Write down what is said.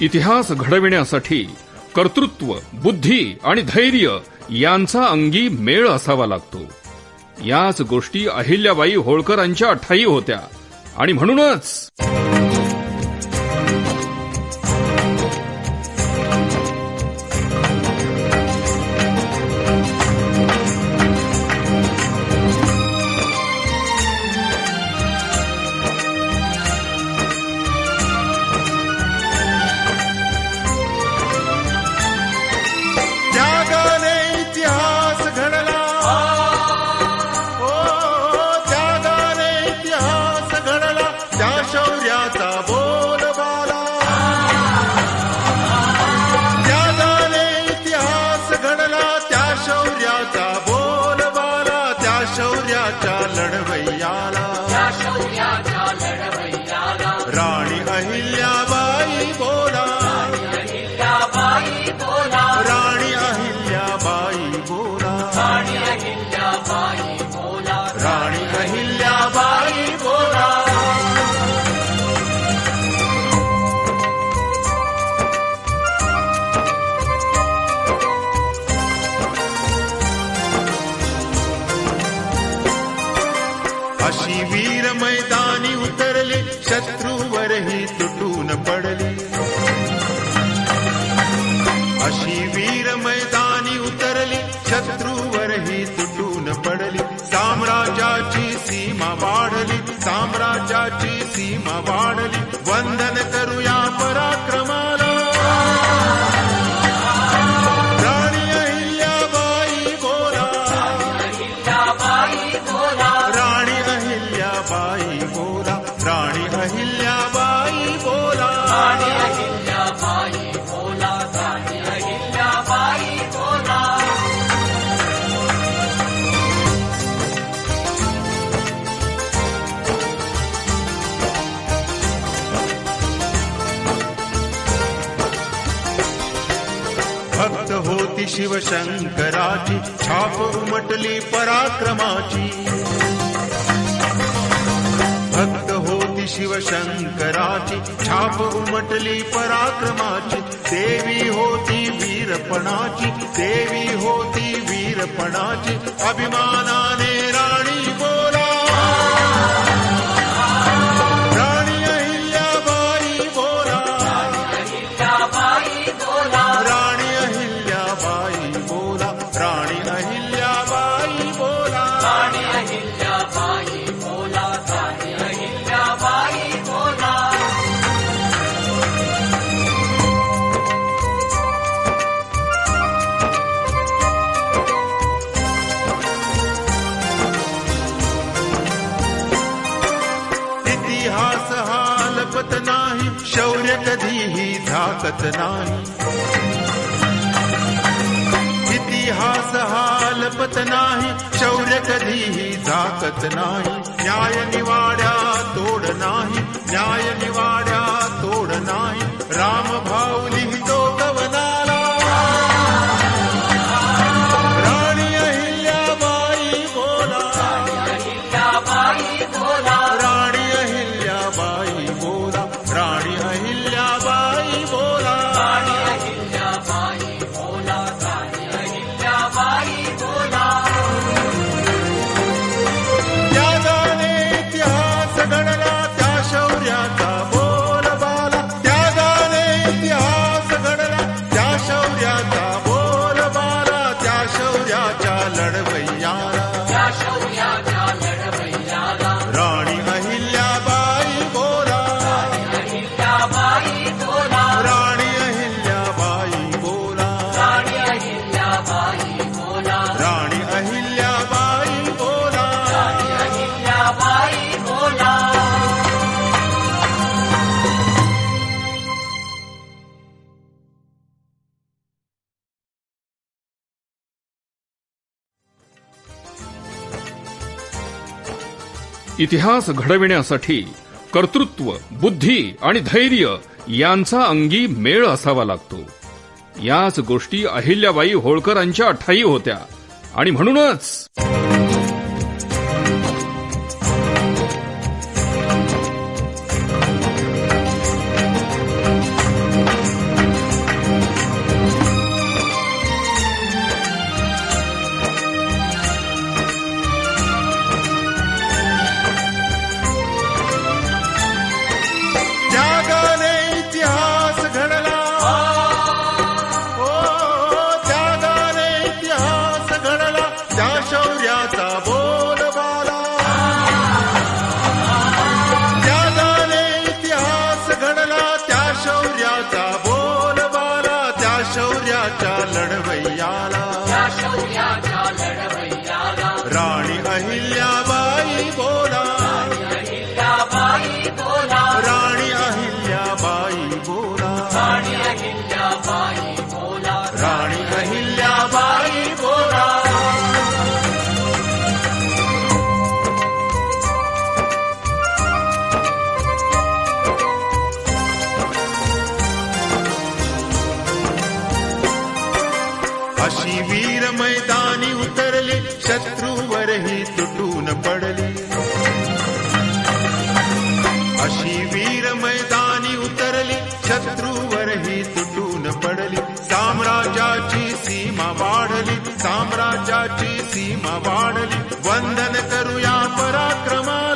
इतिहास घडविण्यासाठी कर्तृत्व, बुद्धी आणि धैर्य यांचा अंगी मेळ असावा लागतो. याच गोष्टी अहिल्याबाई होळकरांच्या ठायी होत्या आणि म्हणूनच राणी अहिल्याबाई बोला, राणी अहिल्याबाई बोला, राणी अहिल्याबाई बोला. अशी वीर मैदानी उतरली, शत्रूवरही तुटून पडली. अशी वीर मैदानी उतरली, शत्रूवरही तुटून पडली. साम्राज्याची सीमा वाढली, साम्राज्याची सीमा वाढली. वंदन करूया पराक्रमाला, राणी अहिल्याबाई बोला, राणी अहिल्याबाई बोला, राणी अहिल्याबाई बोला, राणी अहिल्याबाई बोला, राणी अहिल्याबाई बोला. भक्त होती शिवशंकराची, छाप उमटली पराक्रमाची. भक्त होती शिवशंकराची, छाप उमटली पराक्रमाची. देवी होती वीरपणाची, देवी होती वीरपणाची. अभिमानाने राणी बोला, राणी अहिल्याबाई बोला, राणी अहिल्याबाई बोला, राणी अहिल्याबाई बोला, राणी अहिल्याबाई बोला, राणी अहिल्याबाई बोला. इतिहास हा लपत नाही, शौर्य कधीही झाकत नाही. इतिहास हा लपत नाही, शौर्य कधीही झाकत नाही. न्याय निवाड्या तोड नाही, न्याय निवाड्या तोड नाही. राम भाऊ लिहितो कवनाला, राणी अहिल्याबाई बोला, राणी अहिल्याबाई बोला, राणी अहिल्याबाई बोला, राणी अहिल्याबाई बोला, राणी अहिल्याबाई बोला. त्यागाने इतिहास घडला, त्या शौर्याचा बोलबाला. त्यागाने इतिहास घडला, त्या शौर्याचा बोलबाला. त्या शौर्याच्या लढवय्याला, राणी अहिल्याबाई बोला, राणी अहिल्याबाई बोला, राणी अहिल्याबाई बोला, राणी अहिल्याबाई बोला, राणी अहिल्याबाई बोला, राणी अहिल्याबाई बोला. इतिहास घडविण्यासाठी कर्तृत्व, बुद्धी आणि धैर्य यांचा अंगी मेळ असावा लागतो. याच गोष्टी अहिल्याबाई होळकरांच्या ठायी होत्या आणि म्हणूनच राणी अहिल्याबाई बोला, राणी अहिल्याबाई बोला. अशी वीर मैदानी उतरली, शत्रूवरही तुटून पडली. अशी वीर मैदानी उतरली, शत्रूवरही तुटून पडली. साम्राज्याची सीमा वाढली, साम्राज्याची सीमा वाढली. वंदन करूया पराक्रमाला,